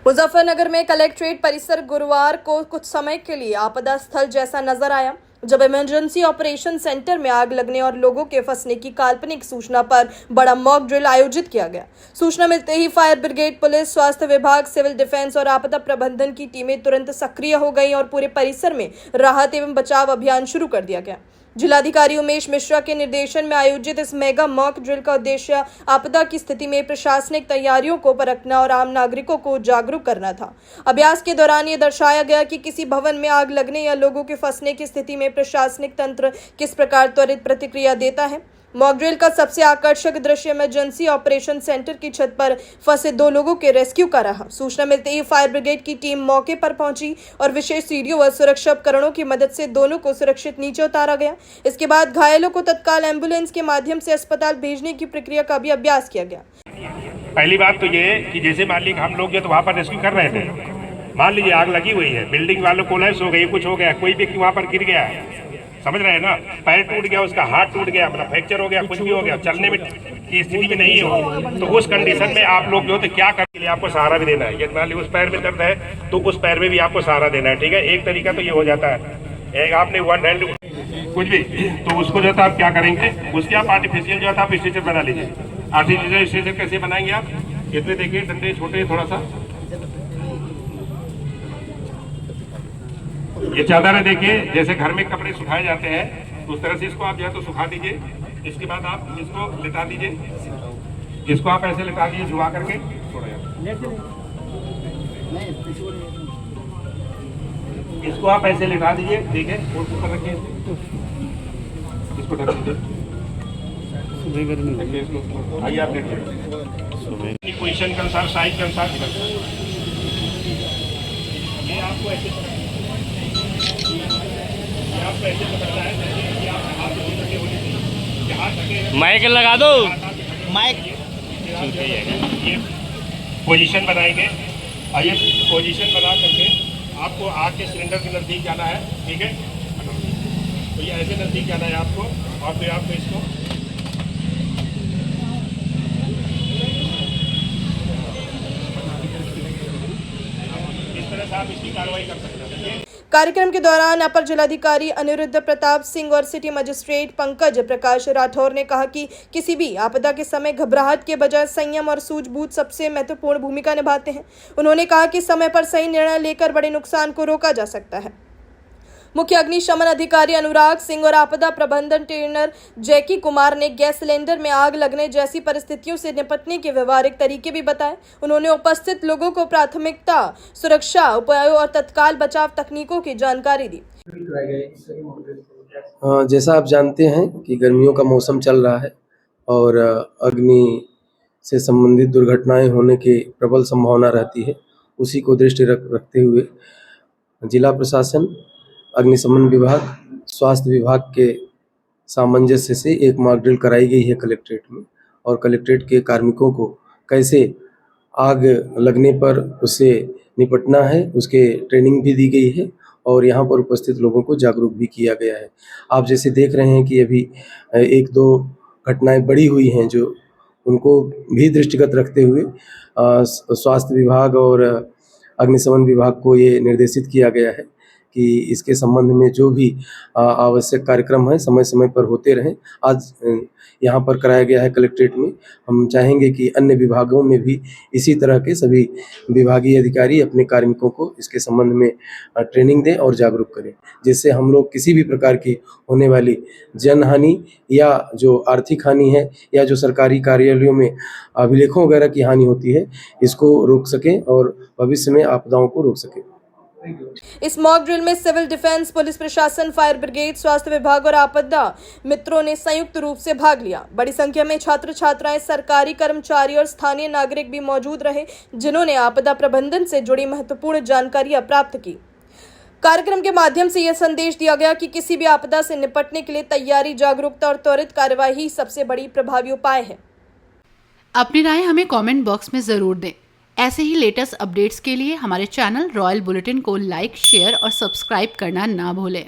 मुजफ्फरनगर में कलेक्ट्रेट परिसर गुरुवार को कुछ समय के लिए आपदा स्थल जैसा नजर आया, जब इमरजेंसी ऑपरेशन सेंटर में आग लगने और लोगों के फंसने की काल्पनिक सूचना पर बड़ा मॉक ड्रिल आयोजित किया गया। सूचना मिलते ही फायर ब्रिगेड, पुलिस, स्वास्थ्य विभाग, सिविल डिफेंस और आपदा प्रबंधन की टीमें तुरंत सक्रिय हो गईं और पूरे परिसर में राहत एवं बचाव अभियान शुरू कर दिया गया। जिलाधिकारी उमेश मिश्रा के निर्देशन में आयोजित इस मेगा मॉक ड्रिल का उद्देश्य आपदा की स्थिति में प्रशासनिक तैयारियों को परखना और आम नागरिकों को जागरूक करना था। अभ्यास के दौरान ये दर्शाया गया कि किसी भवन में आग लगने या लोगों के फंसने की स्थिति में प्रशासनिक तंत्र किस प्रकार त्वरित प्रतिक्रिया देता है। मॉक ड्रिल का सबसे आकर्षक दृश्य इमरजेंसी ऑपरेशन सेंटर की छत पर फंसे 2 लोगों के रेस्क्यू का रहा। सूचना मिलते ही फायर ब्रिगेड की टीम मौके पर पहुंची और विशेष सीढ़ियों व सुरक्षा उपकरणों की मदद से दोनों को सुरक्षित नीचे उतारा गया। इसके बाद घायलों को तत्काल एम्बुलेंस के माध्यम से अस्पताल भेजने की प्रक्रिया का भी अभ्यास किया गया। पहली बात तो ये कि जैसे मान लीजिए हम लोग जो तो वहाँ पर रेस्क्यू कर रहे थे, मान लीजिए आग लगी हुई है, बिल्डिंग वालों कोलैप्स हो गई, कुछ हो गया, कोई व्यक्ति वहाँ पर गिर गया है, समझ रहे हैं ना, पैर टूट गया, उसका हाथ टूट गया, मतलब फ्रैक्चर हो गया, कुछ भी हो गया, चलने में की स्थिति में नहीं हो, तो उस कंडीशन में आप लोग जो तो क्या करने के लिए आपको सहारा भी देना है। यदि मान लीजिए उस पैर में दर्द है तो उस पैर में भी आपको सहारा देना है, ठीक है। एक तरीका तो ये हो जाता है, एक आपने वन हैंड कुछ भी, तो उसको जो था आप क्या करेंगे, उसके आप आर्टिफिशियल जो था आप स्ट्रेचर बना लीजिए। आर्टिफिशियल स्ट्रेचर कैसे बनाएंगे आप, इसमें देखिए डंडे छोटे थोड़ा सा, ये चादर है, देखिए जैसे घर में कपड़े सुखाए जाते हैं उस तरह से इसको आप जो है तो सुखा दीजिए। इसके बाद आप इसको लिटा दीजिए, इसको आप ऐसे लिटा दीजिए झुका करके, इसको आप ऐसे लिटा दीजिए, देखिए ऊपर रखिए, इसको ढक दीजिए, आइए आप देखिए पोजीशन के अनुसार, साइज के अनुसार ये आपको ऐसे माइक लगा दो, माइक पोजीशन बनाएंगे। आइए पोजीशन बना करके आपको आग के सिलेंडर के नज़दीक जाना है, ठीक है, तो ये ऐसे नज़दीक जाना है आपको, और फिर आपको इसको इस तरह से आप इसकी कार्रवाई कर सकते हैं। कार्यक्रम के दौरान अपर जिलाधिकारी अनिरुद्ध प्रताप सिंह और सिटी मजिस्ट्रेट पंकज प्रकाश राठौर ने कहा कि किसी भी आपदा के समय घबराहट के बजाय संयम और सूझबूझ सबसे महत्वपूर्ण भूमिका निभाते हैं। उन्होंने कहा कि समय पर सही निर्णय लेकर बड़े नुकसान को रोका जा सकता है। मुख्य अग्निशमन अधिकारी अनुराग सिंह और आपदा प्रबंधन ट्रेनर जैकी कुमार ने गैस सिलेंडर में आग लगने जैसी परिस्थितियों से निपटने के व्यवहारिक तरीके भी बताए। उन्होंने उपस्थित लोगों को प्राथमिकता, सुरक्षा उपायों और तत्काल बचाव तकनीकों की जानकारी दी। जैसा आप जानते हैं कि गर्मियों का मौसम चल रहा है और अग्नि से संबंधित दुर्घटनाएं होने की प्रबल संभावना रहती है। उसी को दृष्टि रखते हुए जिला प्रशासन, अग्निशमन विभाग, स्वास्थ्य विभाग के सामंजस्य से एक मॉक ड्रिल कराई गई है कलेक्ट्रेट में, और कलेक्ट्रेट के कार्मिकों को कैसे आग लगने पर उससे निपटना है उसके ट्रेनिंग भी दी गई है और यहाँ पर उपस्थित लोगों को जागरूक भी किया गया है। आप जैसे देख रहे हैं कि अभी 1-2 घटनाएं बड़ी हुई हैं, जो उनको भी दृष्टिगत रखते हुए स्वास्थ्य विभाग और अग्निशमन विभाग को ये निर्देशित किया गया है कि इसके संबंध में जो भी आवश्यक कार्यक्रम है समय समय पर होते रहें। आज यहाँ पर कराया गया है कलेक्ट्रेट में। हम चाहेंगे कि अन्य विभागों में भी इसी तरह के सभी विभागीय अधिकारी अपने कार्मिकों को इसके संबंध में ट्रेनिंग दें और जागरूक करें, जिससे हम लोग किसी भी प्रकार की होने वाली जनहानि या जो आर्थिक हानि है या जो सरकारी कार्यालयों में अभिलेखों वगैरह की हानि होती है, इसको रोक सकें और भविष्य में आपदाओं को रोक सकें। इस मॉक ड्रिल में सिविल डिफेंस, पुलिस प्रशासन, फायर ब्रिगेड, स्वास्थ्य विभाग और आपदा मित्रों ने संयुक्त रूप से भाग लिया। बड़ी संख्या में छात्र छात्राएं, सरकारी कर्मचारी और स्थानीय नागरिक भी मौजूद रहे, जिन्होंने आपदा प्रबंधन से जुड़ी महत्वपूर्ण जानकारियां प्राप्त की। कार्यक्रम के माध्यम से यह संदेश दिया गया कि किसी भी आपदा से निपटने के लिए तैयारी, जागरूकता और त्वरित कार्यवाही सबसे बड़ी प्रभावी उपाय है। अपनी राय हमें कमेंट बॉक्स में जरूर दें। ऐसे ही लेटेस्ट अपडेट्स के लिए हमारे चैनल रॉयल बुलेटिन को लाइक, शेयर और सब्सक्राइब करना ना भूलें।